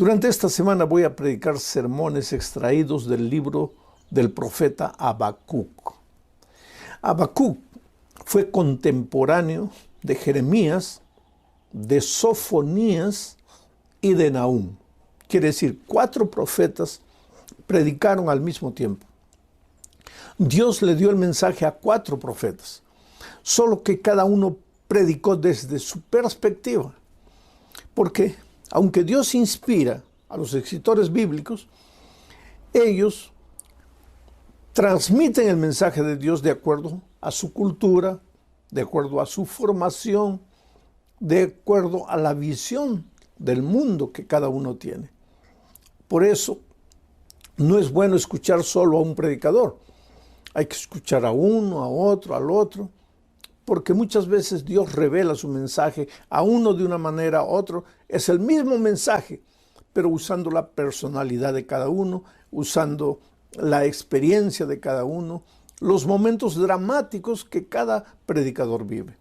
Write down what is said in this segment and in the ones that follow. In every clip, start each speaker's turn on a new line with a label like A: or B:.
A: Durante esta semana voy a predicar sermones extraídos del libro del profeta Habacuc. Habacuc fue contemporáneo de Jeremías, de Sofonías y de Nahum. Quiere decir, 4 profetas predicaron al mismo tiempo. Dios le dio el mensaje a 4 profetas, solo que cada uno predicó desde su perspectiva. Porque aunque Dios inspira a los escritores bíblicos, ellos transmiten el mensaje de Dios de acuerdo a su cultura, de acuerdo a su formación, de acuerdo a la visión del mundo que cada uno tiene. Por eso, no es bueno escuchar solo a un predicador. Hay que escuchar a uno, a otro, al otro, porque muchas veces Dios revela su mensaje a uno de una manera, a otro. Es el mismo mensaje, pero usando la personalidad de cada uno, usando la experiencia de cada uno, los momentos dramáticos que cada predicador vive.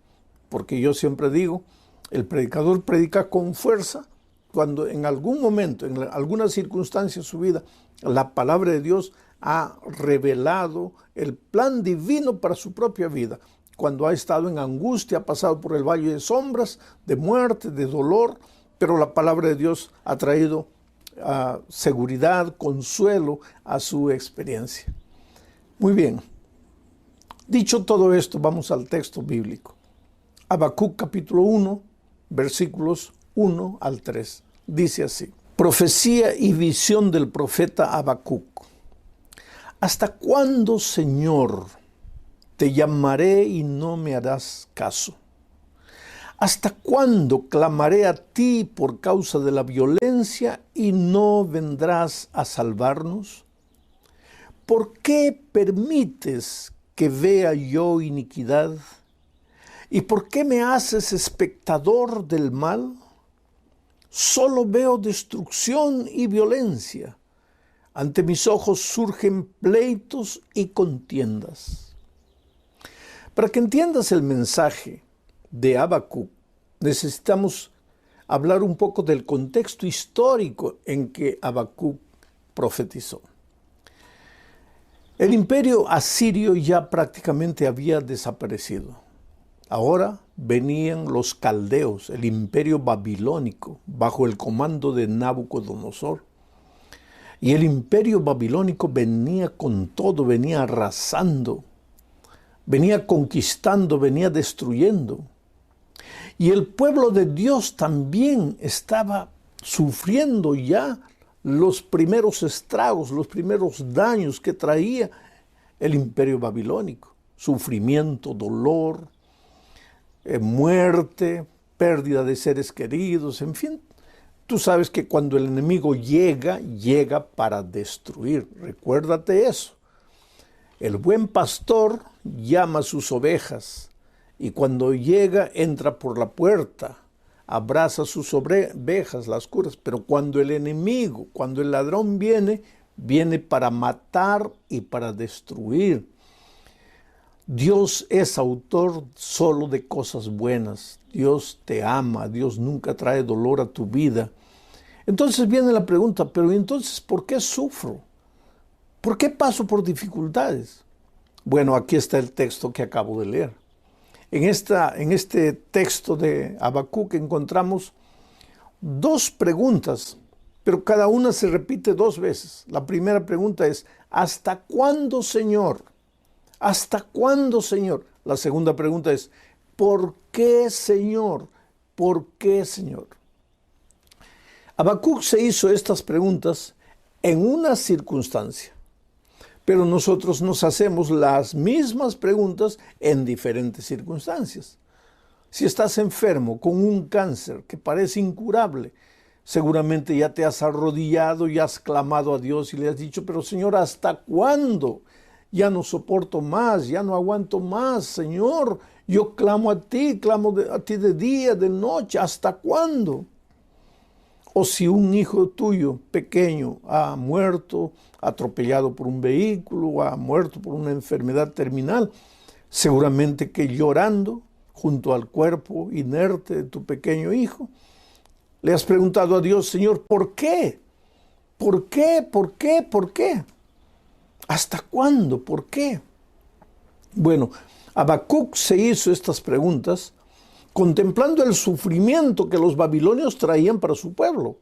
A: Porque yo siempre digo, el predicador predica con fuerza cuando en algún momento, en alguna circunstancia de su vida, la palabra de Dios ha revelado el plan divino para su propia vida. Cuando ha estado en angustia, ha pasado por el valle de sombras, de muerte, de dolor, pero la palabra de Dios ha traído seguridad, consuelo a su experiencia. Muy bien. Dicho todo esto, vamos al texto bíblico. Habacuc capítulo 1, versículos 1 al 3. Dice así: Profecía y visión del profeta Habacuc. ¿Hasta cuándo, Señor, te llamaré y no me harás caso? ¿Hasta cuándo clamaré a ti por causa de la violencia y no vendrás a salvarnos? ¿Por qué permites que vea yo iniquidad? ¿Y por qué me haces espectador del mal? Solo veo destrucción y violencia. Ante mis ojos surgen pleitos y contiendas. Para que entiendas el mensaje de Habacuc, necesitamos hablar un poco del contexto histórico en que Habacuc profetizó. El imperio asirio ya prácticamente había desaparecido. Ahora venían los caldeos, el imperio babilónico, bajo el comando de Nabucodonosor. Y el imperio babilónico venía con todo, venía arrasando, venía conquistando, venía destruyendo. Y el pueblo de Dios también estaba sufriendo ya los primeros estragos, los primeros daños que traía el imperio babilónico. Sufrimiento, dolor, muerte, pérdida de seres queridos, en fin. Tú sabes que cuando el enemigo llega para destruir. Recuérdate eso. El buen pastor llama a sus ovejas y cuando llega entra por la puerta, abraza a sus ovejas, las curas. Pero cuando el enemigo, cuando el ladrón viene para matar y para destruir. Dios es autor solo de cosas buenas. Dios te ama, Dios nunca trae dolor a tu vida. Entonces viene la pregunta, pero entonces, ¿por qué sufro? ¿Por qué paso por dificultades? Bueno, aquí está el texto que acabo de leer. En este texto de Habacuc encontramos 2 preguntas, pero cada una se repite 2 veces. La primera pregunta es, ¿hasta cuándo, Señor? ¿Hasta cuándo, Señor? La segunda pregunta es, ¿por qué, Señor? ¿Por qué, Señor? Habacuc se hizo estas preguntas en una circunstancia, pero nosotros nos hacemos las mismas preguntas en diferentes circunstancias. Si estás enfermo con un cáncer que parece incurable, seguramente ya te has arrodillado y has clamado a Dios y le has dicho, pero Señor, ¿hasta cuándo? Ya no soporto más, ya no aguanto más, Señor. Yo clamo a ti de día, de noche, ¿hasta cuándo? O si un hijo tuyo pequeño ha muerto, atropellado por un vehículo, o ha muerto por una enfermedad terminal, seguramente que llorando junto al cuerpo inerte de tu pequeño hijo, Le has preguntado a Dios, Señor, ¿por qué? ¿Por qué? ¿Por qué? ¿Por qué? ¿Hasta cuándo? ¿Por qué? Bueno, Habacuc se hizo estas preguntas contemplando el sufrimiento que los babilonios traían para su pueblo.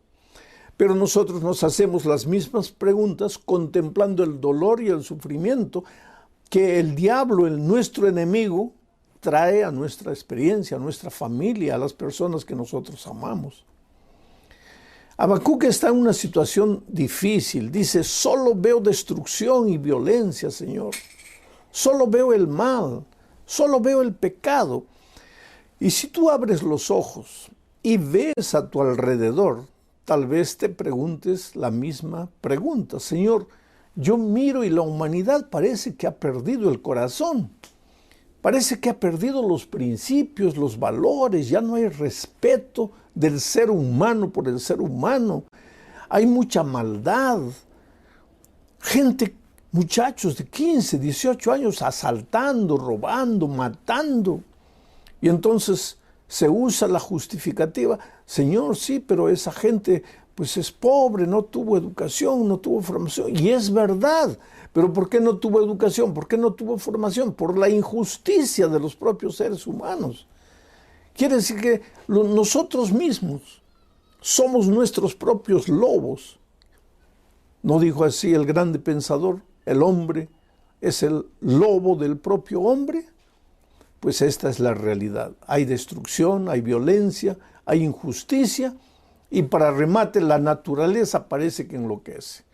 A: Pero nosotros nos hacemos las mismas preguntas contemplando el dolor y el sufrimiento que el diablo, nuestro enemigo, trae a nuestra experiencia, a nuestra familia, a las personas que nosotros amamos. Habacuc está en una situación difícil. Dice, solo veo destrucción y violencia, Señor. Solo veo el mal, solo veo el pecado. Y si tú abres los ojos y ves a tu alrededor, tal vez te preguntes la misma pregunta. Señor, yo miro y la humanidad parece que ha perdido el corazón. Parece que ha perdido los principios, los valores, ya no hay respeto del ser humano por el ser humano. Hay mucha maldad. Gente, muchachos de 15, 18 años asaltando, robando, matando. Y entonces se usa la justificativa. Señor, sí, pero esa gente pues es pobre, no tuvo educación, no tuvo formación. Y es verdad. Pero ¿por qué no tuvo educación? ¿Por qué no tuvo formación? Por la injusticia de los propios seres humanos. Quiere decir que nosotros mismos somos nuestros propios lobos. ¿No dijo así el grande pensador? El hombre es el lobo del propio hombre. Pues esta es la realidad. Hay destrucción, hay violencia, hay injusticia y para remate la naturaleza parece que enloquece.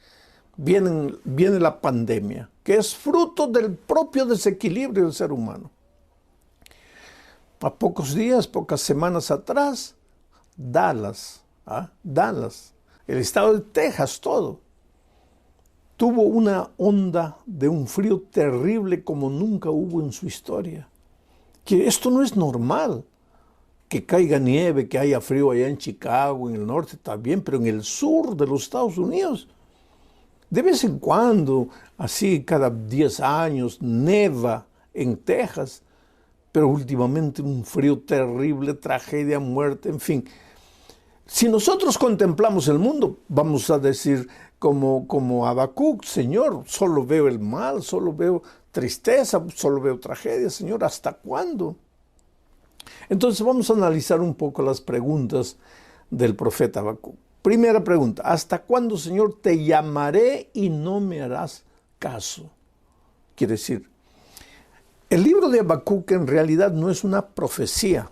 A: Viene la pandemia, que es fruto del propio desequilibrio del ser humano. A pocos días, pocas semanas atrás, Dallas, el estado de Texas, todo, tuvo una onda de un frío terrible como nunca hubo en su historia. Que esto no es normal, que caiga nieve, que haya frío allá en Chicago, en el norte también, pero en el sur de los Estados Unidos, de vez en cuando, así cada 10 años, neva en Texas, pero últimamente un frío terrible, tragedia, muerte, en fin. Si nosotros contemplamos el mundo, vamos a decir como Habacuc, Señor, solo veo el mal, solo veo tristeza, solo veo tragedia, Señor, ¿hasta cuándo? Entonces vamos a analizar un poco las preguntas del profeta Habacuc. Primera pregunta, ¿hasta cuándo, Señor, te llamaré y no me harás caso? Quiere decir, el libro de Habacuc en realidad no es una profecía,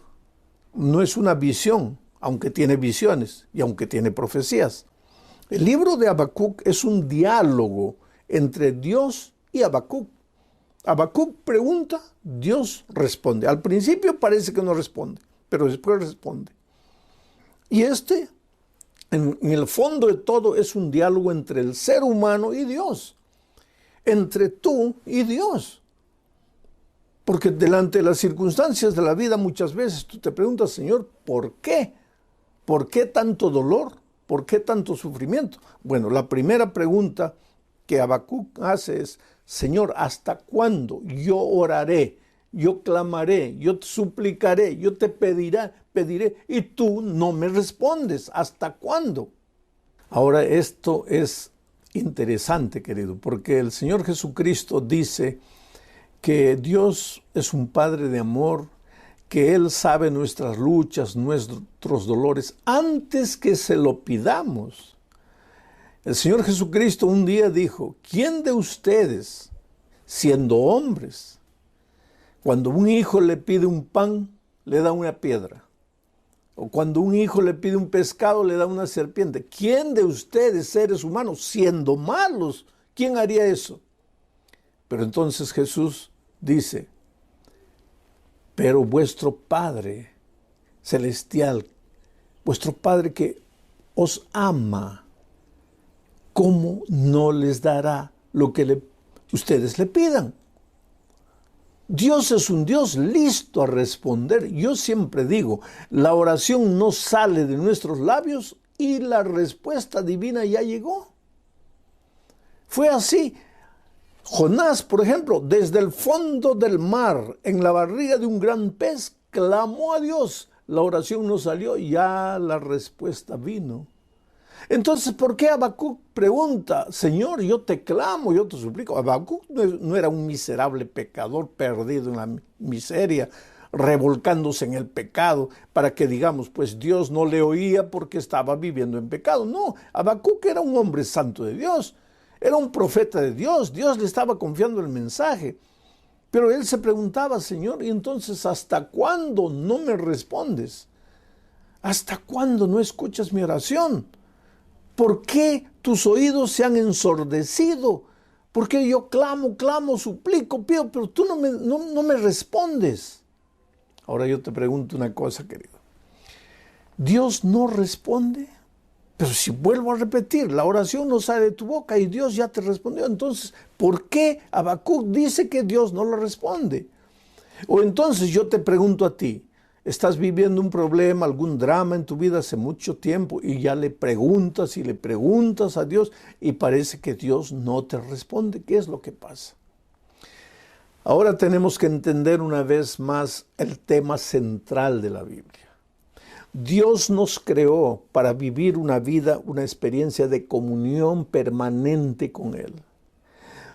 A: no es una visión, aunque tiene visiones y aunque tiene profecías. El libro de Habacuc es un diálogo entre Dios y Habacuc. Habacuc pregunta, Dios responde. Al principio parece que no responde, pero después responde. Y en el fondo de todo, es un diálogo entre el ser humano y Dios. Entre tú y Dios. Porque delante de las circunstancias de la vida muchas veces tú te preguntas, Señor, ¿por qué? ¿Por qué tanto dolor? ¿Por qué tanto sufrimiento? Bueno, la primera pregunta que Habacuc hace es, Señor, ¿hasta cuándo yo oraré, yo clamaré, yo te suplicaré, yo te pediré y tú no me respondes? ¿Hasta cuándo? Ahora esto es interesante, querido, porque el Señor Jesucristo dice que Dios es un Padre de amor, que Él sabe nuestras luchas, nuestros dolores, antes que se lo pidamos. El Señor Jesucristo un día dijo, ¿quién de ustedes, siendo hombres, cuando un hijo le pide un pan, le da una piedra? O cuando un hijo le pide un pescado, le da una serpiente. ¿Quién de ustedes, seres humanos, siendo malos, quién haría eso? Pero entonces Jesús dice, pero vuestro Padre celestial, vuestro Padre que os ama, ¿cómo no les dará lo que ustedes le pidan? Dios es un Dios listo a responder. Yo siempre digo, la oración no sale de nuestros labios y la respuesta divina ya llegó. Fue así. Jonás, por ejemplo, desde el fondo del mar, en la barriga de un gran pez, clamó a Dios. la oración no salió, ya la respuesta vino. Entonces, ¿por qué Habacuc pregunta, Señor, yo te clamo, yo te suplico? Habacuc no era un miserable pecador perdido en la miseria, revolcándose en el pecado, para que digamos, pues Dios no le oía porque estaba viviendo en pecado. No, Habacuc era un hombre santo de Dios, era un profeta de Dios, Dios le estaba confiando el mensaje. Pero él se preguntaba, Señor, ¿y entonces hasta cuándo no me respondes? ¿Hasta cuándo no escuchas mi oración? ¿Por qué tus oídos se han ensordecido? ¿Por qué yo clamo, suplico, pido, pero tú no me respondes? Ahora yo te pregunto una cosa, querido. ¿Dios no responde? Pero si vuelvo a repetir, la oración no sale de tu boca y Dios ya te respondió. Entonces, ¿por qué Habacuc dice que Dios no lo responde? O entonces yo te pregunto a ti, ¿estás viviendo un problema, algún drama en tu vida hace mucho tiempo y ya le preguntas y le preguntas a Dios y parece que Dios no te responde? ¿Qué es lo que pasa? Ahora tenemos que entender una vez más el tema central de la Biblia. Dios nos creó para vivir una vida, una experiencia de comunión permanente con Él.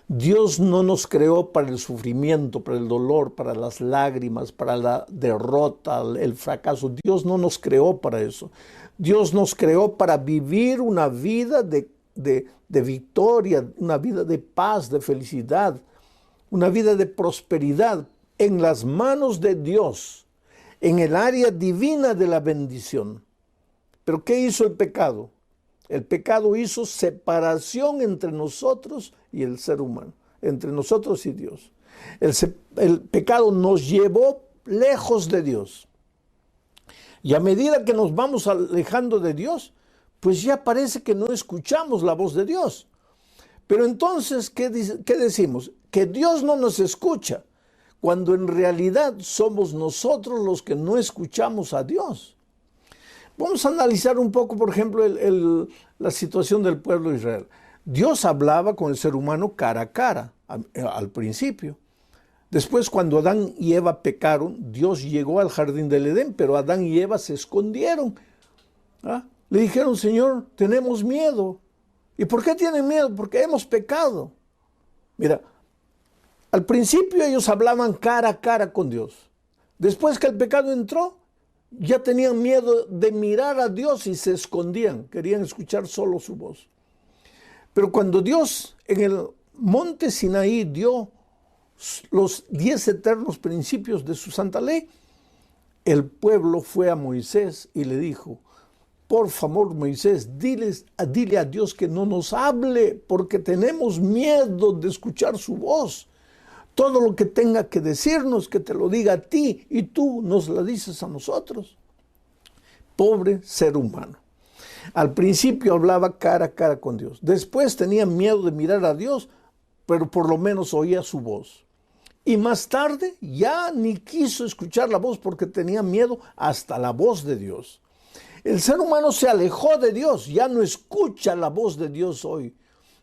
A: Dios no nos creó para el sufrimiento, para el dolor, para las lágrimas, para la derrota, el fracaso. Dios no nos creó para eso. Dios nos creó para vivir una vida de victoria, una vida de paz, de felicidad, una vida de prosperidad en las manos de Dios, en el área divina de la bendición. ¿Pero qué hizo el pecado? El pecado hizo separación entre nosotros y el ser humano, entre nosotros y Dios. El pecado nos llevó lejos de Dios. Y a medida que nos vamos alejando de Dios, pues ya parece que no escuchamos la voz de Dios. Pero entonces, ¿qué decimos? Que Dios no nos escucha, cuando en realidad somos nosotros los que no escuchamos a Dios. Vamos a analizar un poco, por ejemplo, la situación del pueblo de Israel. Dios hablaba con el ser humano cara a cara al principio. Después, cuando Adán y Eva pecaron, Dios llegó al jardín del Edén, pero Adán y Eva se escondieron. Le dijeron, Señor, tenemos miedo. ¿Y por qué tienen miedo? Porque hemos pecado. Mira, al principio ellos hablaban cara a cara con Dios. Después que el pecado entró, ya tenían miedo de mirar a Dios y se escondían. Querían escuchar solo su voz. Pero cuando Dios en el monte Sinaí dio los 10 eternos principios de su santa ley, el pueblo fue a Moisés y le dijo, por favor, Moisés, dile a Dios que no nos hable porque tenemos miedo de escuchar su voz. Todo lo que tenga que decirnos, que te lo diga a ti y tú nos la dices a nosotros. Pobre ser humano. Al principio hablaba cara a cara con Dios. Después tenía miedo de mirar a Dios, pero por lo menos oía su voz. Y más tarde ya ni quiso escuchar la voz porque tenía miedo hasta la voz de Dios. El ser humano se alejó de Dios, ya no escucha la voz de Dios hoy.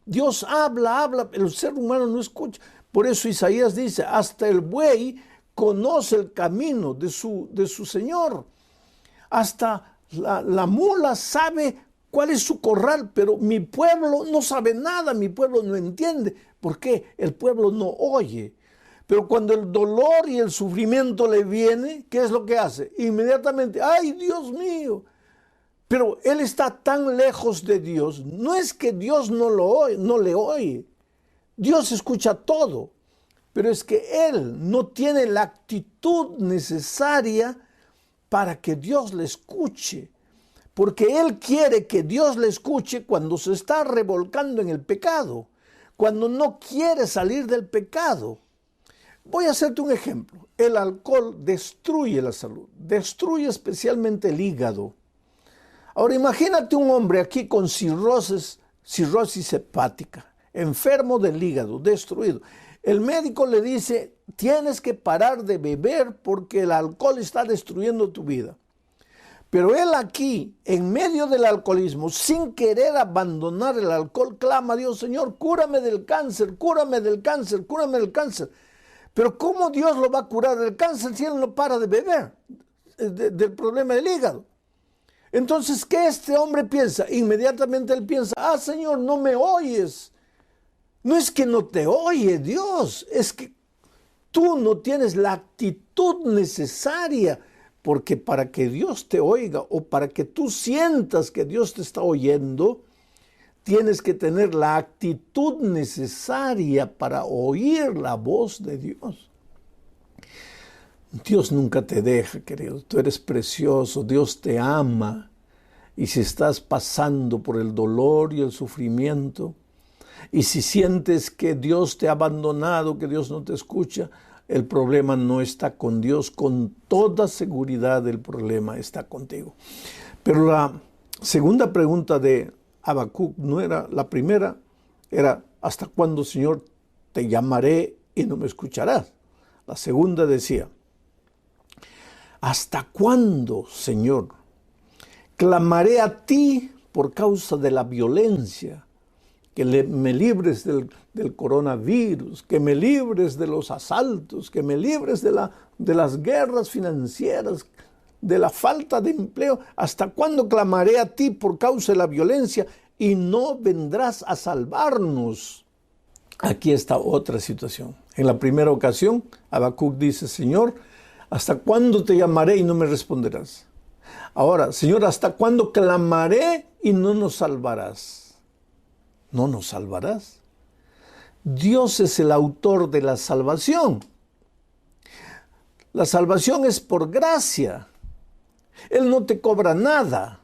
A: Dios habla, el ser humano no escucha. Por eso Isaías dice, hasta el buey conoce el camino de su Señor. Hasta la mula sabe cuál es su corral, pero mi pueblo no sabe nada, mi pueblo no entiende. ¿Por qué? El pueblo no oye. Pero cuando el dolor y el sufrimiento le viene, ¿qué es lo que hace? Inmediatamente, ¡ay, Dios mío! Pero él está tan lejos de Dios. No es que Dios no le oye. Dios escucha todo. Pero es que él no tiene la actitud necesaria para que Dios le escuche. Porque él quiere que Dios le escuche cuando se está revolcando en el pecado. Cuando no quiere salir del pecado. Voy a hacerte un ejemplo. El alcohol destruye la salud. Destruye especialmente el hígado. Ahora imagínate un hombre aquí con cirrosis hepática, enfermo del hígado, destruido. El médico le dice, tienes que parar de beber porque el alcohol está destruyendo tu vida. Pero él aquí, en medio del alcoholismo, sin querer abandonar el alcohol, clama a Dios, Señor, cúrame del cáncer, cúrame del cáncer, cúrame del cáncer. Pero ¿cómo Dios lo va a curar del cáncer si él no para de beber? del problema del hígado. Entonces, ¿qué este hombre piensa? Inmediatamente él piensa, Señor, no me oyes. No es que no te oye Dios, es que tú no tienes la actitud necesaria, porque para que Dios te oiga o para que tú sientas que Dios te está oyendo, tienes que tener la actitud necesaria para oír la voz de Dios. Dios nunca te deja, querido. Tú eres precioso, Dios te ama. Y si estás pasando por el dolor y el sufrimiento, y si sientes que Dios te ha abandonado, que Dios no te escucha, el problema no está con Dios. Con toda seguridad el problema está contigo. Pero la segunda pregunta de Habacuc no era la primera, era ¿hasta cuándo, Señor, te llamaré y no me escucharás? La segunda decía, ¿hasta cuándo, Señor, clamaré a ti por causa de la violencia? Que me libres del coronavirus, que me libres de los asaltos, que me libres de las guerras financieras, de la falta de empleo. ¿Hasta cuándo clamaré a ti por causa de la violencia y no vendrás a salvarnos? Aquí está otra situación. En la primera ocasión, Habacuc dice, Señor, ¿hasta cuándo te llamaré y no me responderás? Ahora, Señor, ¿hasta cuándo clamaré y no nos salvarás? ¿No nos salvarás? Dios es el autor de la salvación. La salvación es por gracia. Él no te cobra nada.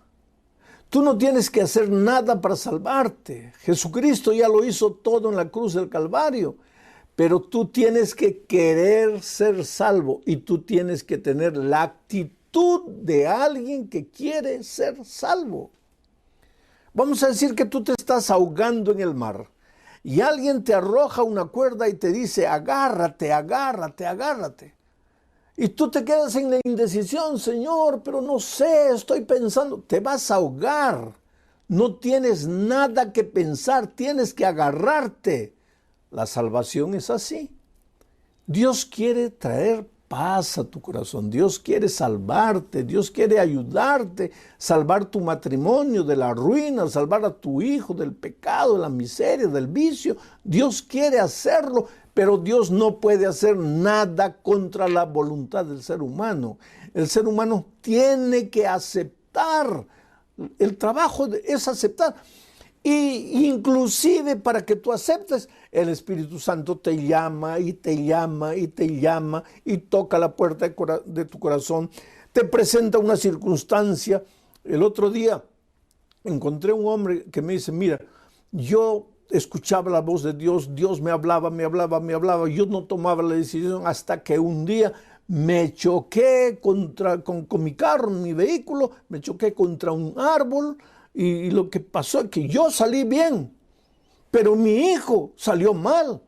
A: Tú no tienes que hacer nada para salvarte. Jesucristo ya lo hizo todo en la cruz del Calvario. Pero tú tienes que querer ser salvo y tú tienes que tener la actitud de alguien que quiere ser salvo. Vamos a decir que tú te estás ahogando en el mar y alguien te arroja una cuerda y te dice, agárrate, agárrate, agárrate. Y tú te quedas en la indecisión, Señor, pero no sé, estoy pensando. Te vas a ahogar. No tienes nada que pensar, tienes que agarrarte. La salvación es así. Dios quiere traer paz a tu corazón. Dios quiere salvarte. Dios quiere ayudarte, salvar tu matrimonio de la ruina, salvar a tu hijo del pecado, de la miseria, del vicio. Dios quiere hacerlo, pero Dios no puede hacer nada contra la voluntad del ser humano. El ser humano tiene que aceptar. El trabajo es aceptar. Y inclusive para que tú aceptes, el Espíritu Santo te llama y te llama y te llama y toca la puerta de tu corazón, te presenta una circunstancia. El otro día encontré un hombre que me dice, mira, yo escuchaba la voz de Dios, Dios me hablaba, yo no tomaba la decisión hasta que un día me choqué con mi carro, mi vehículo, me choqué contra un árbol. Y lo que pasó es que yo salí bien, pero mi hijo salió mal.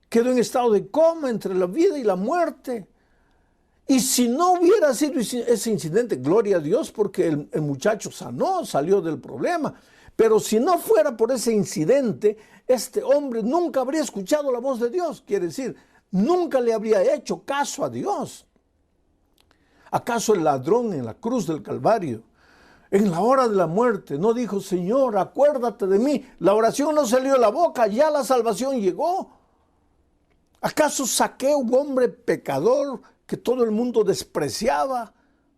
A: Quedó en estado de coma entre la vida y la muerte. Y si no hubiera sido ese incidente, gloria a Dios, porque el muchacho sanó, salió del problema. Pero si no fuera por ese incidente, este hombre nunca habría escuchado la voz de Dios. Quiere decir, nunca le habría hecho caso a Dios. ¿Acaso el ladrón en la cruz del Calvario, en la hora de la muerte, no dijo, Señor, acuérdate de mí? La oración no salió de la boca, ya la salvación llegó. ¿Acaso Zaqueo, un hombre pecador que todo el mundo despreciaba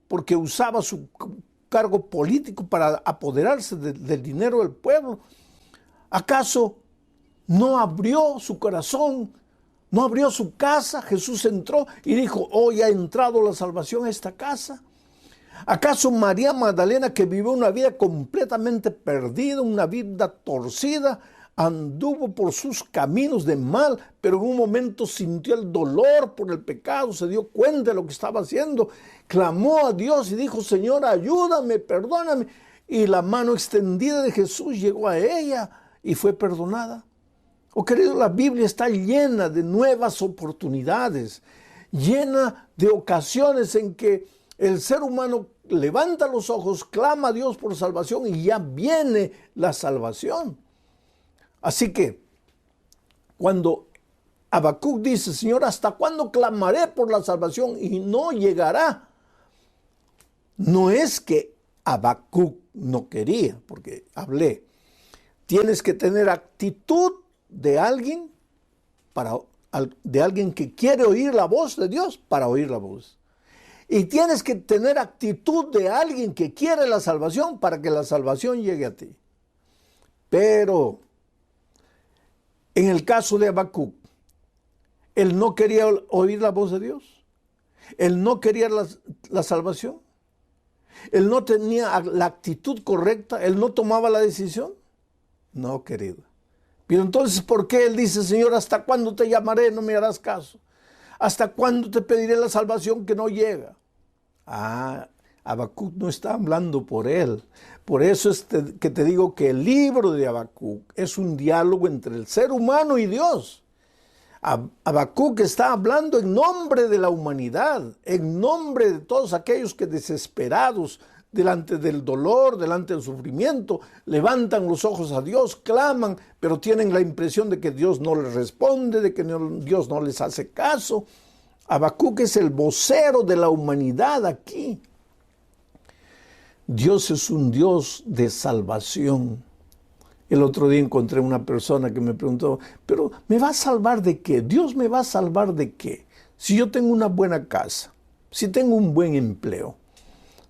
A: porque usaba su cargo político para apoderarse del dinero del pueblo, acaso no abrió su corazón, no abrió su casa? Jesús entró y dijo, hoy ha entrado la salvación a esta casa. ¿Acaso María Magdalena, que vivió una vida completamente perdida, una vida torcida, anduvo por sus caminos de mal, pero en un momento sintió el dolor por el pecado, se dio cuenta de lo que estaba haciendo, clamó a Dios y dijo, Señor, ayúdame, perdóname? Y la mano extendida de Jesús llegó a ella y fue perdonada. Oh, querido, la Biblia está llena de nuevas oportunidades, llena de ocasiones en que el ser humano levanta los ojos, clama a Dios por salvación y ya viene la salvación. Así que cuando Habacuc dice, Señor, ¿hasta cuándo clamaré por la salvación y no llegará? No es que Habacuc no quería, porque hablé. Tienes que tener actitud de alguien de alguien que quiere oír la voz de Dios para oír la voz. Y tienes que tener actitud de alguien que quiere la salvación para que la salvación llegue a ti. Pero en el caso de Habacuc, él no quería oír la voz de Dios. Él no quería la salvación. Él no tenía la actitud correcta. Él no tomaba la decisión. No, querido. Pero entonces, ¿por qué él dice, Señor, hasta cuándo te llamaré, no me harás caso? ¿Hasta cuándo te pediré la salvación que no llega? Habacuc no está hablando por él. Por eso es que te digo que el libro de Habacuc es un diálogo entre el ser humano y Dios. Habacuc está hablando en nombre de la humanidad, en nombre de todos aquellos que desesperados delante del dolor, delante del sufrimiento, levantan los ojos a Dios, claman, pero tienen la impresión de que Dios no les responde, de que Dios no les hace caso. Habacuc es el vocero de la humanidad aquí. Dios es un Dios de salvación. El otro día encontré una persona que me preguntó, ¿pero me va a salvar de qué? ¿Dios me va a salvar de qué? Si yo tengo una buena casa, si tengo un buen empleo,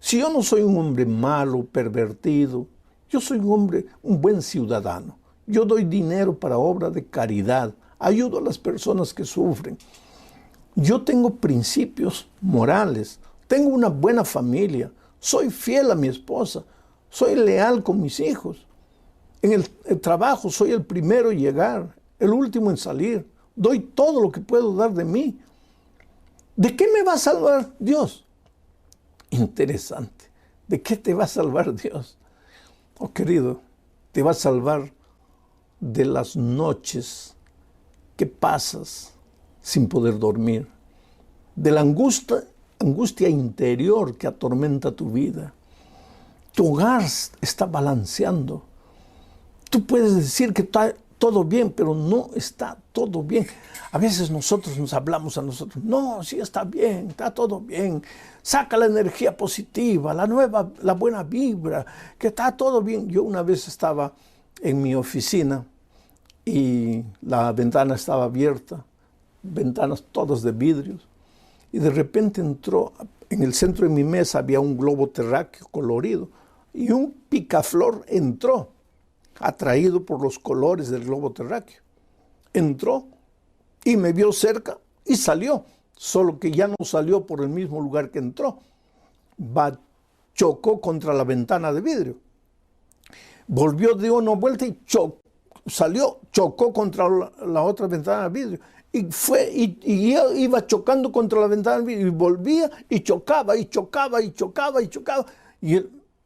A: si yo no soy un hombre malo, pervertido, yo soy un buen ciudadano. Yo doy dinero para obra de caridad, ayudo a las personas que sufren. Yo tengo principios morales, tengo una buena familia, soy fiel a mi esposa, soy leal con mis hijos. En el trabajo soy el primero en llegar, el último en salir. Doy todo lo que puedo dar de mí. ¿De qué me va a salvar Dios? Interesante. ¿De qué te va a salvar Dios? Oh, querido, te va a salvar de las noches que pasas sin poder dormir, de la angustia interior que atormenta tu vida. Tu hogar está balanceando. Tú puedes decir que está todo bien, pero no está todo bien. A veces nosotros nos hablamos a nosotros, no, sí está bien, está todo bien. Saca la energía positiva, la buena vibra, que está todo bien. Yo una vez estaba en mi oficina y la ventana estaba abierta, ventanas todas de vidrios, y de repente entró, en el centro de mi mesa había un globo terráqueo colorido, y un picaflor entró, atraído por los colores del globo terráqueo. Entró y me vio cerca y salió, solo que ya no salió por el mismo lugar que entró. Chocó contra la ventana de vidrio. Volvió, dio una vuelta y chocó contra la otra ventana de vidrio. Y iba chocando contra la ventana de vidrio y volvía y chocaba y chocaba y chocaba y chocaba. Y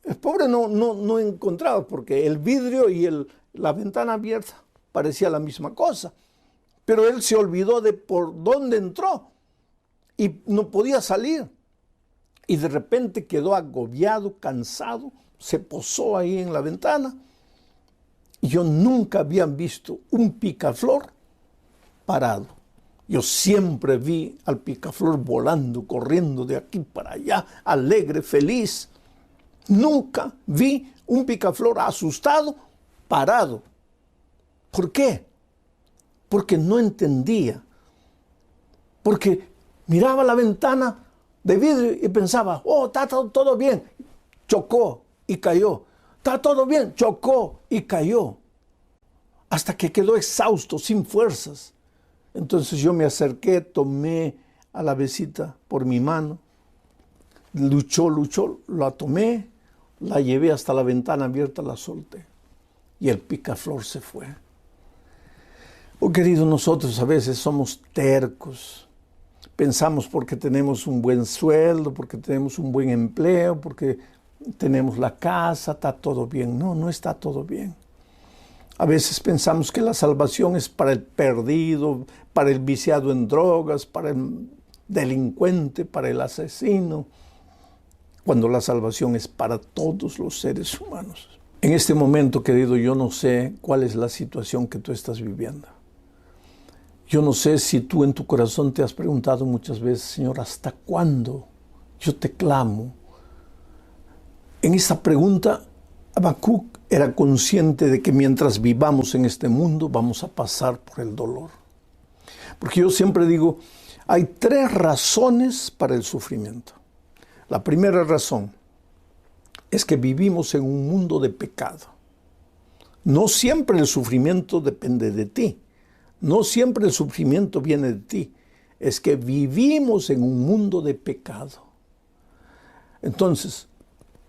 A: el pobre no encontraba, porque el vidrio y la ventana abierta parecía la misma cosa. Pero él se olvidó de por dónde entró y no podía salir. Y de repente quedó agobiado, cansado, se posó ahí en la ventana. Y yo nunca había visto un picaflor parado. Yo siempre vi al picaflor volando, corriendo de aquí para allá, alegre, feliz. Nunca vi un picaflor asustado, parado. ¿Por qué? Porque no entendía. Porque miraba la ventana de vidrio y pensaba, oh, está todo bien. Chocó y cayó. Está todo bien. Chocó y cayó. Hasta que quedó exhausto, sin fuerzas. Entonces yo me acerqué, tomé a la besita por mi mano. Luchó, la tomé, la llevé hasta la ventana abierta, la solté. Y el picaflor se fue. Oh, querido, nosotros a veces somos tercos. Pensamos porque tenemos un buen sueldo, porque tenemos un buen empleo, porque tenemos la casa, está todo bien. No, no está todo bien. A veces pensamos que la salvación es para el perdido, para el viciado en drogas, para el delincuente, para el asesino, cuando la salvación es para todos los seres humanos. En este momento, querido, yo no sé cuál es la situación que tú estás viviendo. Yo no sé si tú en tu corazón te has preguntado muchas veces, Señor, ¿hasta cuándo yo te clamo? En esta pregunta, Habacuc era consciente de que mientras vivamos en este mundo vamos a pasar por el dolor. Porque yo siempre digo, hay 3 razones para el sufrimiento. La primera razón es que vivimos en un mundo de pecado. No siempre el sufrimiento depende de ti. No siempre el sufrimiento viene de ti. Es que vivimos en un mundo de pecado. Entonces,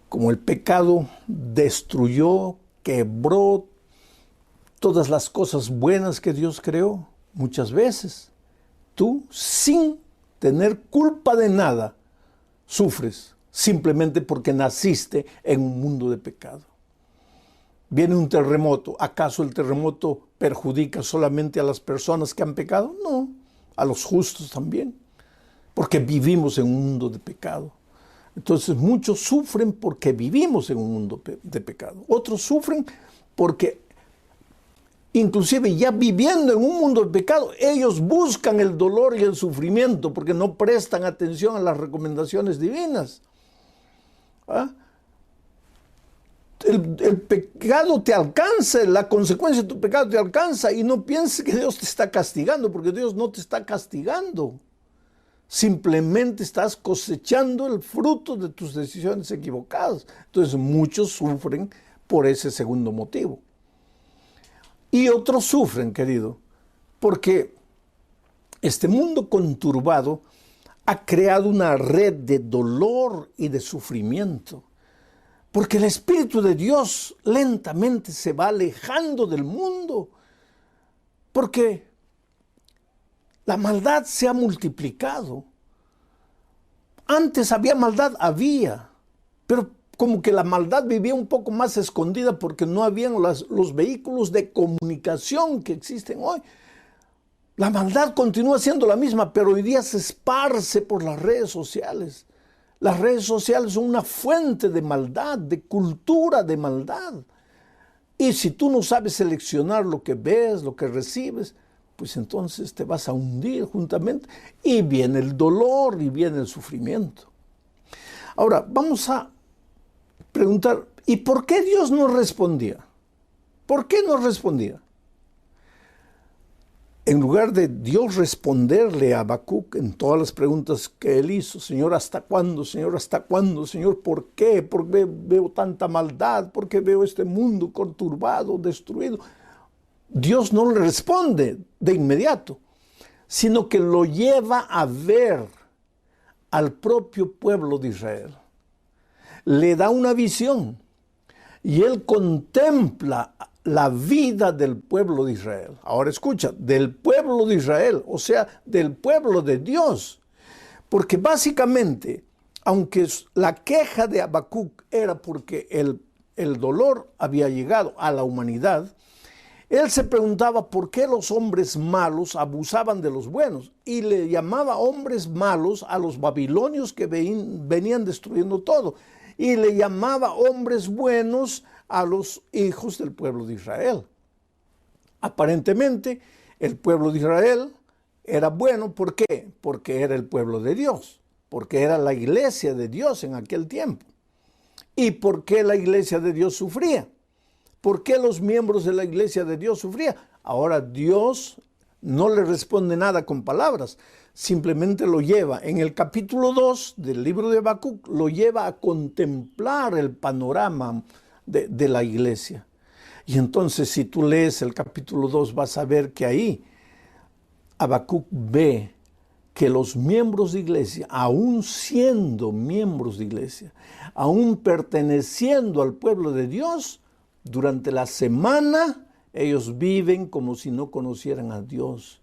A: como el pecado destruyó, quebró todas las cosas buenas que Dios creó, muchas veces tú, sin tener culpa de nada, sufres simplemente porque naciste en un mundo de pecado. Viene un terremoto. ¿Acaso el terremoto perjudica solamente a las personas que han pecado? No, a los justos también, porque vivimos en un mundo de pecado. Entonces muchos sufren porque vivimos en un mundo de pecado. Otros sufren porque, inclusive ya viviendo en un mundo de pecado, ellos buscan el dolor y el sufrimiento porque no prestan atención a las recomendaciones divinas. ¿Ah? El pecado te alcanza, la consecuencia de tu pecado te alcanza, y no pienses que Dios te está castigando, porque Dios no te está castigando. Simplemente estás cosechando el fruto de tus decisiones equivocadas. Entonces muchos sufren por ese segundo motivo. Y otros sufren, querido, porque este mundo conturbado ha creado una red de dolor y de sufrimiento. Porque el Espíritu de Dios lentamente se va alejando del mundo. Porque la maldad se ha multiplicado. Antes había maldad, pero como que la maldad vivía un poco más escondida porque no habían los vehículos de comunicación que existen hoy. La maldad continúa siendo la misma, pero hoy día se esparce por las redes sociales. Las redes sociales son una fuente de maldad, de cultura de maldad. Y si tú no sabes seleccionar lo que ves, lo que recibes, pues entonces te vas a hundir juntamente y viene el dolor y viene el sufrimiento. Ahora, vamos a preguntar, ¿y por qué Dios no respondía? ¿Por qué no respondía? En lugar de Dios responderle a Habacuc en todas las preguntas que él hizo, Señor, ¿hasta cuándo? Señor, ¿hasta cuándo? Señor, ¿por qué? ¿Por qué veo tanta maldad? ¿Por qué veo este mundo conturbado, destruido? Dios no le responde de inmediato, sino que lo lleva a ver al propio pueblo de Israel. Le da una visión y él contempla la vida del pueblo de Israel. Ahora escucha, del pueblo de Israel, o sea, del pueblo de Dios. Porque básicamente, aunque la queja de Habacuc era porque el dolor había llegado a la humanidad, él se preguntaba por qué los hombres malos abusaban de los buenos y le llamaba hombres malos a los babilonios que venían destruyendo todo, y le llamaba hombres buenos a los hijos del pueblo de Israel. Aparentemente, el pueblo de Israel era bueno. ¿Por qué? Porque era el pueblo de Dios, porque era la iglesia de Dios en aquel tiempo. ¿Y por qué la iglesia de Dios sufría? ¿Por qué los miembros de la iglesia de Dios sufrían? Ahora Dios no le responde nada con palabras, simplemente lo lleva. En el capítulo 2 del libro de Habacuc lo lleva a contemplar el panorama de la iglesia. Y entonces si tú lees el capítulo 2 vas a ver que ahí Habacuc ve que los miembros de iglesia, aún siendo miembros de iglesia, aún perteneciendo al pueblo de Dios, durante la semana ellos viven como si no conocieran a Dios.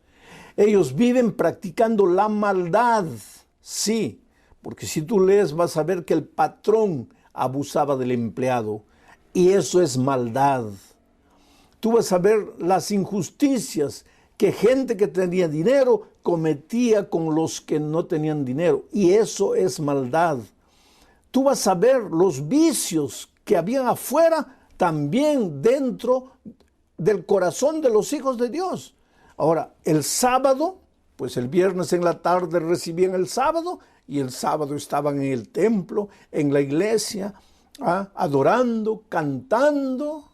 A: Ellos viven practicando la maldad, sí, porque si tú lees vas a ver que el patrón abusaba del empleado, y eso es maldad. Tú vas a ver las injusticias que gente que tenía dinero cometía con los que no tenían dinero, y eso es maldad. Tú vas a ver los vicios que habían afuera, también dentro del corazón de los hijos de Dios. Ahora, el sábado, pues el viernes en la tarde recibían el sábado, y el sábado estaban en el templo, en la iglesia, adorando, cantando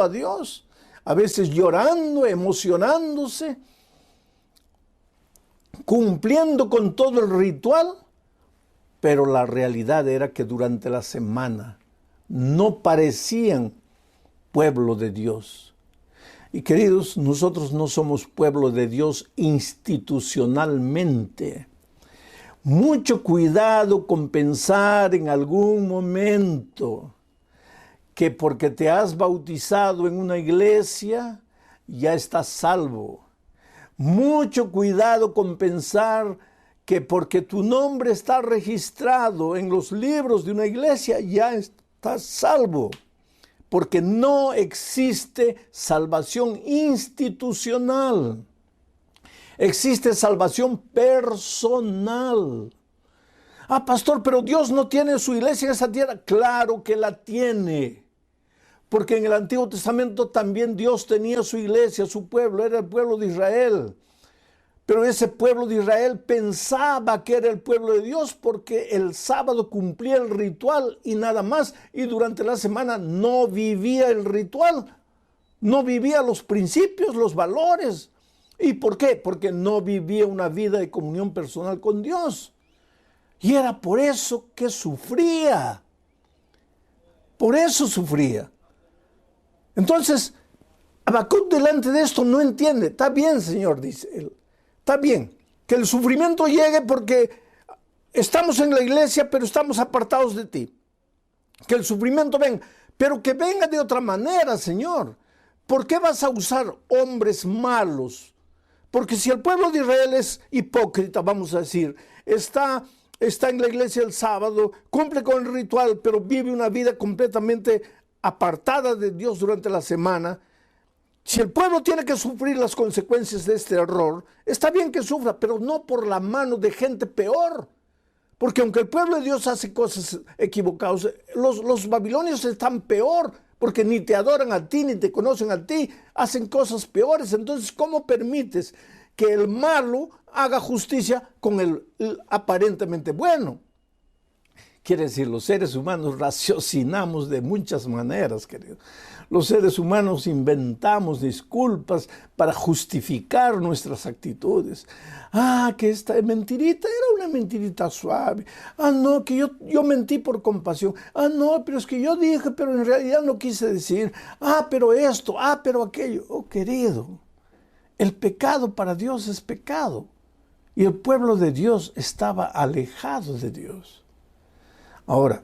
A: a Dios, a veces llorando, emocionándose, cumpliendo con todo el ritual, pero la realidad era que durante la semana no parecían pueblo de Dios. Y queridos, nosotros no somos pueblo de Dios institucionalmente. Mucho cuidado con pensar en algún momento que porque te has bautizado en una iglesia, ya estás salvo. Mucho cuidado con pensar que porque tu nombre está registrado en los libros de una iglesia, ya estás salvo. Porque no existe salvación institucional. Existe salvación personal. Pastor, pero Dios no tiene su iglesia en esa tierra. Claro que la tiene. Porque en el Antiguo Testamento también Dios tenía su iglesia, su pueblo, era el pueblo de Israel. Pero ese pueblo de Israel pensaba que era el pueblo de Dios porque el sábado cumplía el ritual y nada más. Y durante la semana no vivía el ritual, no vivía los principios, los valores. ¿Y por qué? Porque no vivía una vida de comunión personal con Dios. Y era por eso que sufría. Por eso sufría. Entonces, Habacuc delante de esto no entiende. Está bien, Señor, dice él. Está bien que el sufrimiento llegue porque estamos en la iglesia, pero estamos apartados de ti. Que el sufrimiento venga, pero que venga de otra manera, Señor. ¿Por qué vas a usar hombres malos? Porque si el pueblo de Israel es hipócrita, vamos a decir, está en la iglesia el sábado, cumple con el ritual, pero vive una vida completamente apartada de Dios durante la semana. Si el pueblo tiene que sufrir las consecuencias de este error, está bien que sufra, pero no por la mano de gente peor. Porque aunque el pueblo de Dios hace cosas equivocadas, los babilonios están peor, porque ni te adoran a ti, ni te conocen a ti, hacen cosas peores. Entonces, ¿cómo permites que el malo haga justicia con el aparentemente bueno? Quiere decir, los seres humanos raciocinamos de muchas maneras, querido. Los seres humanos inventamos disculpas para justificar nuestras actitudes. Que esta mentirita era una mentirita suave. No, que yo mentí por compasión. No, pero es que yo dije, pero en realidad no quise decir. Pero esto, pero aquello. Oh, querido, el pecado para Dios es pecado. Y el pueblo de Dios estaba alejado de Dios. Ahora,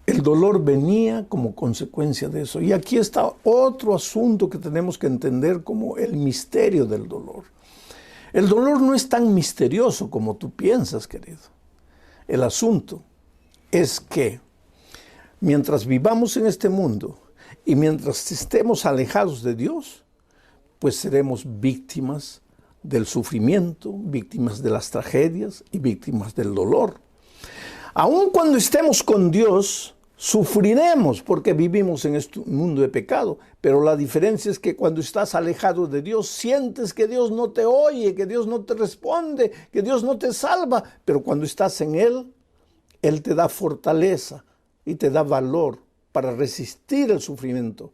A: el dolor venía como consecuencia de eso. Y aquí está otro asunto que tenemos que entender como el misterio del dolor. El dolor no es tan misterioso como tú piensas, querido. El asunto es que mientras vivamos en este mundo y mientras estemos alejados de Dios, pues seremos víctimas del sufrimiento, víctimas de las tragedias y víctimas del dolor. Aun cuando estemos con Dios, sufriremos porque vivimos en este mundo de pecado, pero la diferencia es que cuando estás alejado de Dios, sientes que Dios no te oye, que Dios no te responde, que Dios no te salva, pero cuando estás en Él, Él te da fortaleza y te da valor para resistir el sufrimiento,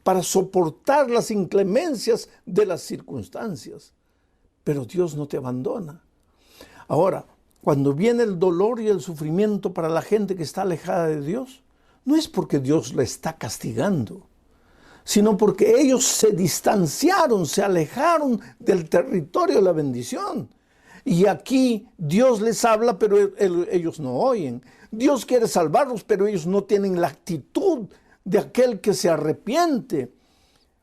A: para soportar las inclemencias de las circunstancias, pero Dios no te abandona. Ahora, cuando viene el dolor y el sufrimiento para la gente que está alejada de Dios, no es porque Dios la está castigando, sino porque ellos se distanciaron, se alejaron del territorio de la bendición. Y aquí Dios les habla, pero ellos no oyen. Dios quiere salvarlos, pero ellos no tienen la actitud de aquel que se arrepiente.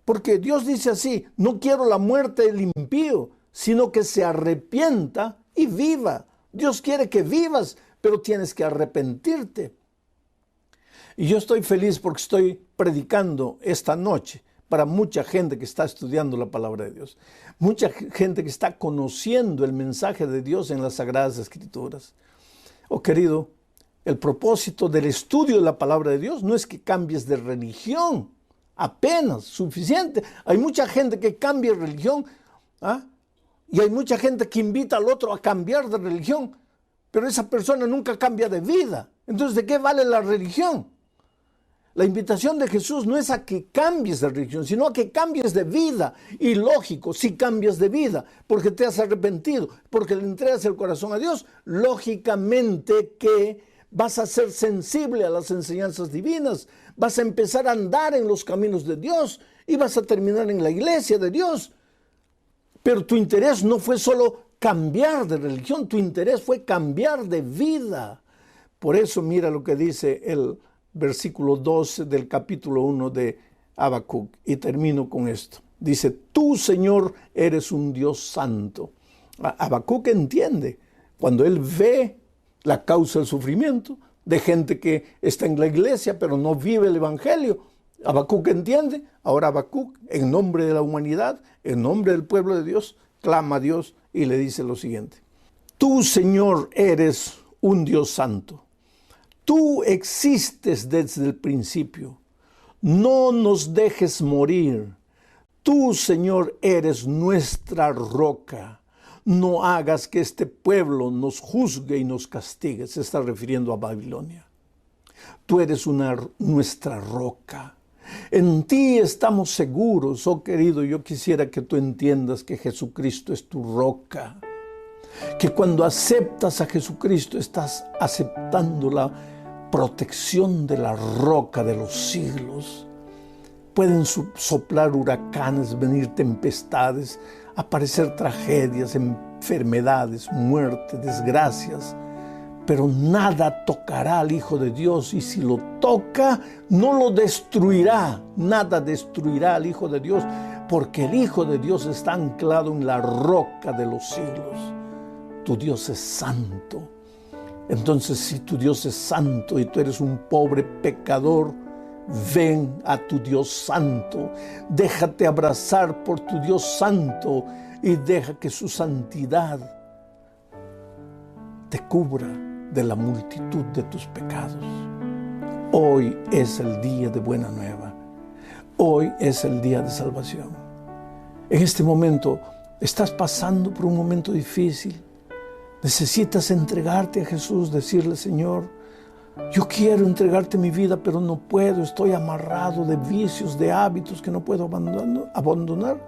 A: Porque Dios dice así, no quiero la muerte del impío, sino que se arrepienta y viva. Dios quiere que vivas, pero tienes que arrepentirte. Y yo estoy feliz porque estoy predicando esta noche para mucha gente que está estudiando la palabra de Dios. Mucha gente que está conociendo el mensaje de Dios en las Sagradas Escrituras. Oh, querido, el propósito del estudio de la palabra de Dios no es que cambies de religión. Apenas, suficiente. Hay mucha gente que cambia de religión, y hay mucha gente que invita al otro a cambiar de religión, pero esa persona nunca cambia de vida. Entonces, ¿de qué vale la religión? La invitación de Jesús no es a que cambies de religión, sino a que cambies de vida. Y lógico, si cambias de vida, porque te has arrepentido, porque le entregas el corazón a Dios, lógicamente que vas a ser sensible a las enseñanzas divinas, vas a empezar a andar en los caminos de Dios y vas a terminar en la iglesia de Dios. Pero tu interés no fue solo cambiar de religión, tu interés fue cambiar de vida. Por eso mira lo que dice el versículo 12 del capítulo 1 de Habacuc, y termino con esto. Dice, tú, Señor, eres un Dios santo. Habacuc entiende, cuando él ve la causa del sufrimiento de gente que está en la iglesia pero no vive el evangelio, Habacuc entiende. Ahora Habacuc, en nombre de la humanidad, en nombre del pueblo de Dios, clama a Dios y le dice lo siguiente: tú, Señor, eres un Dios santo. Tú existes desde el principio. No nos dejes morir. Tú, Señor, eres nuestra roca. No hagas que este pueblo nos juzgue y nos castigue. Se está refiriendo a Babilonia. Tú eres nuestra roca. En ti estamos seguros, oh querido. Yo quisiera que tú entiendas que Jesucristo es tu roca. Que cuando aceptas a Jesucristo estás aceptando la protección de la roca de los siglos. Pueden soplar huracanes, venir tempestades, aparecer tragedias, enfermedades, muerte, desgracias, pero nada tocará al Hijo de Dios, y si lo toca, no lo destruirá. Nada destruirá al Hijo de Dios, porque el Hijo de Dios está anclado en la roca de los siglos. Tu Dios es santo. Entonces, si tu Dios es santo y tú eres un pobre pecador, ven a tu Dios santo. Déjate abrazar por tu Dios santo y deja que su santidad te cubra de la multitud de tus pecados. Hoy es el día de buena nueva. Hoy es el día de salvación. En este momento estás pasando por un momento difícil. Necesitas entregarte a Jesús, decirle: Señor, yo quiero entregarte mi vida, pero no puedo. Estoy amarrado de vicios, de hábitos que no puedo abandonar.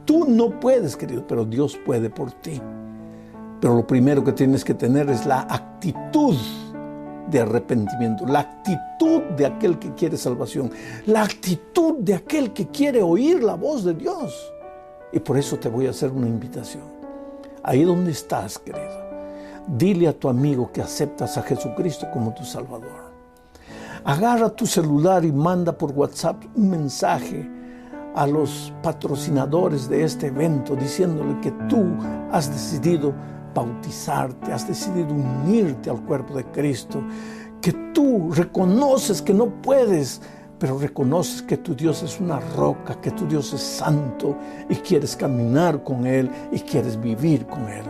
A: Tú no puedes, querido, pero Dios puede por ti. Pero lo primero que tienes que tener es la actitud de arrepentimiento, la actitud de aquel que quiere salvación, la actitud de aquel que quiere oír la voz de Dios. Y por eso te voy a hacer una invitación. Ahí donde estás, querido, dile a tu amigo que aceptas a Jesucristo como tu Salvador. Agarra tu celular y manda por WhatsApp un mensaje a los patrocinadores de este evento diciéndole que tú has decidido bautizarte, has decidido unirte al cuerpo de Cristo, que tú reconoces que no puedes, pero reconoces que tu Dios es una roca, que tu Dios es santo y quieres caminar con Él y quieres vivir con Él.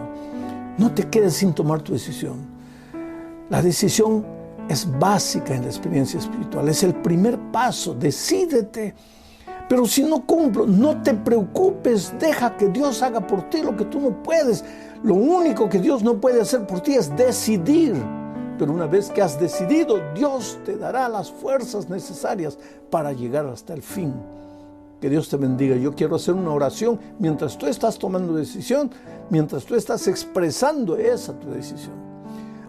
A: No te quedes sin tomar tu decisión. La decisión es básica en la experiencia espiritual, es el primer paso. Decídete. Pero si no cumplo, no te preocupes, deja que Dios haga por ti lo que tú no puedes. Lo único que Dios no puede hacer por ti es decidir. Pero una vez que has decidido, Dios te dará las fuerzas necesarias para llegar hasta el fin. Que Dios te bendiga. Yo quiero hacer una oración mientras tú estás tomando decisión, mientras tú estás expresando esa tu decisión.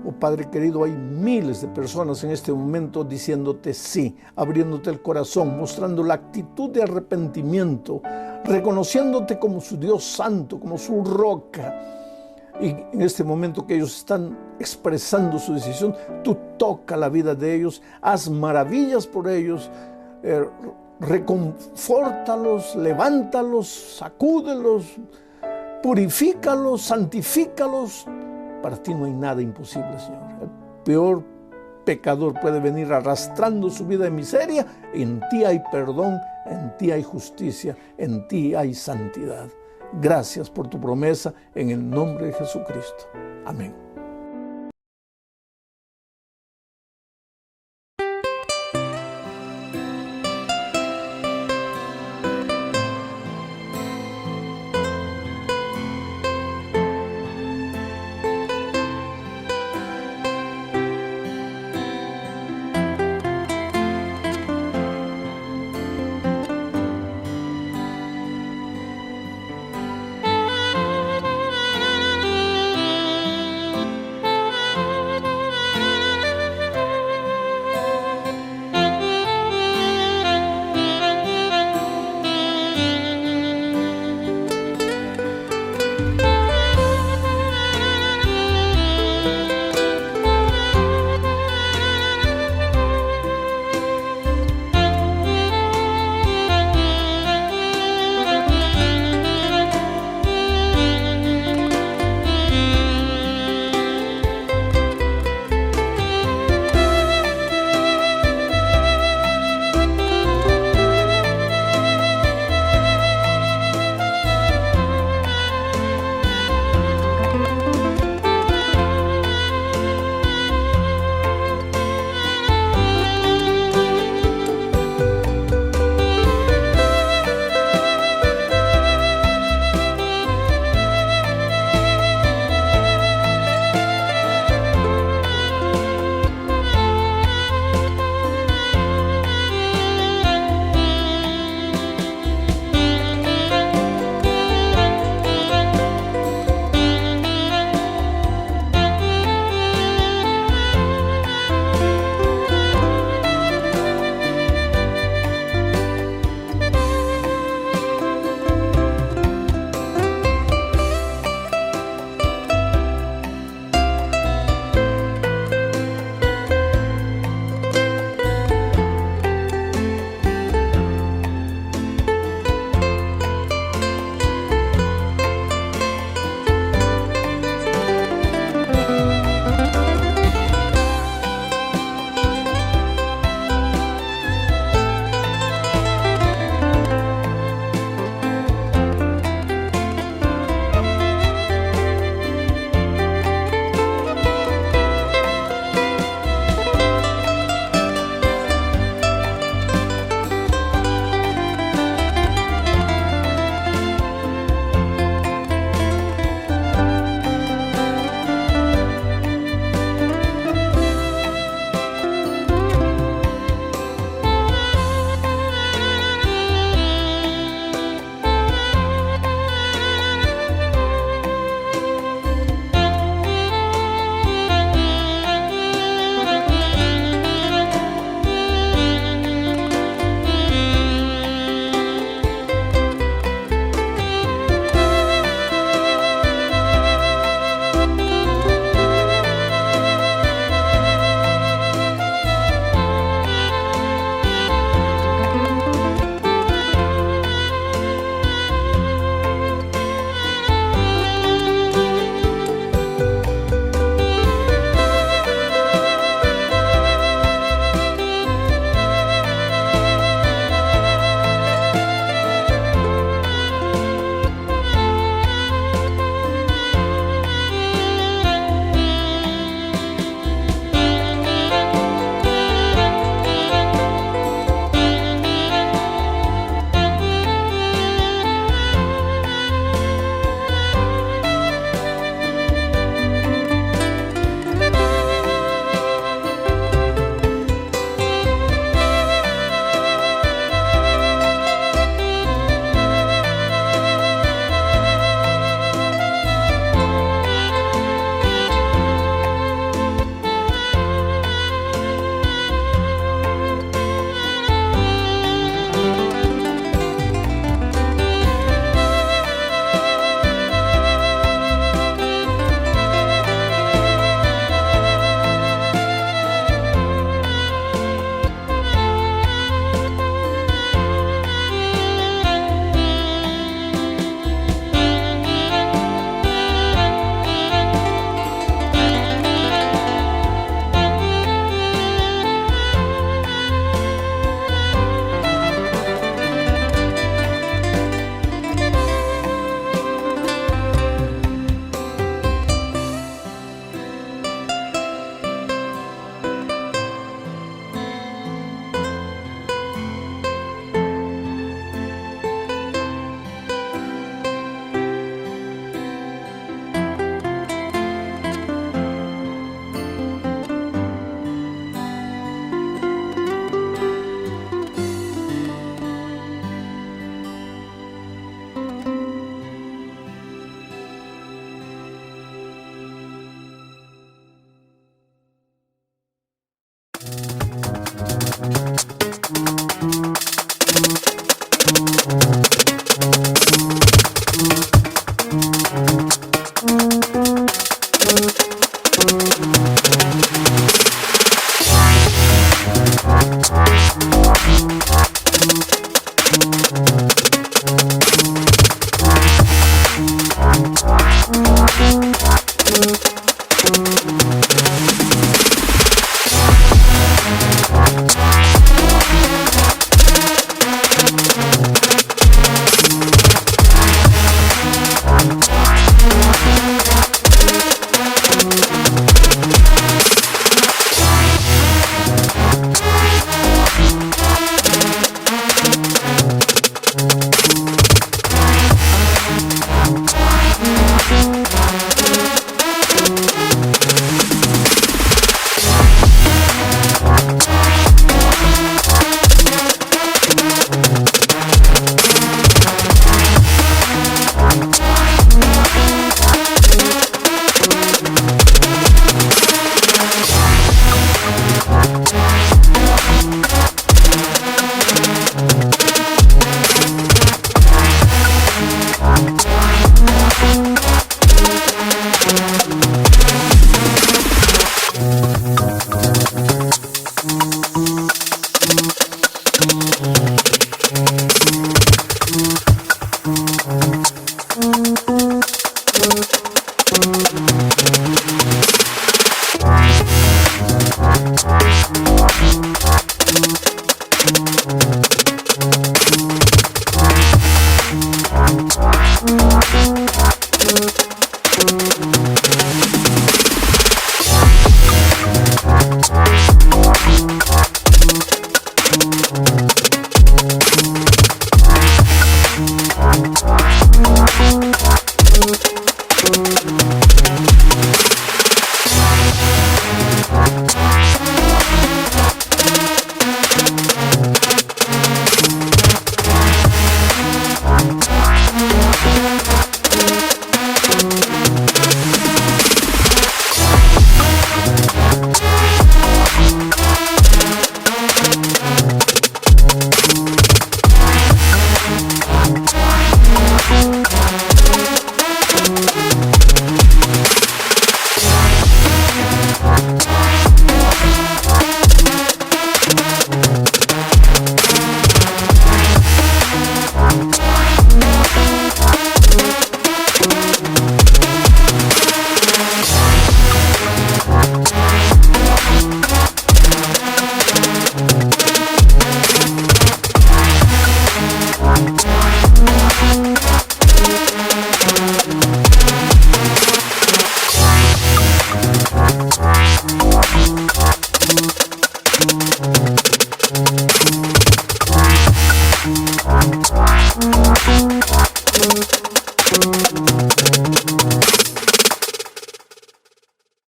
A: Oh Padre querido, hay miles de personas en este momento diciéndote sí, abriéndote el corazón, mostrando la actitud de arrepentimiento, reconociéndote como su Dios santo, como su roca. Y en este momento que ellos están expresando su decisión, tú toca la vida de ellos, haz maravillas por ellos, reconfórtalos, levántalos, sacúdelos, purifícalos, santifícalos. Para ti no hay nada imposible, Señor. El peor pecador puede venir arrastrando su vida de miseria. En ti hay perdón, en ti hay justicia, en ti hay santidad. Gracias por tu promesa en el nombre de Jesucristo. Amén.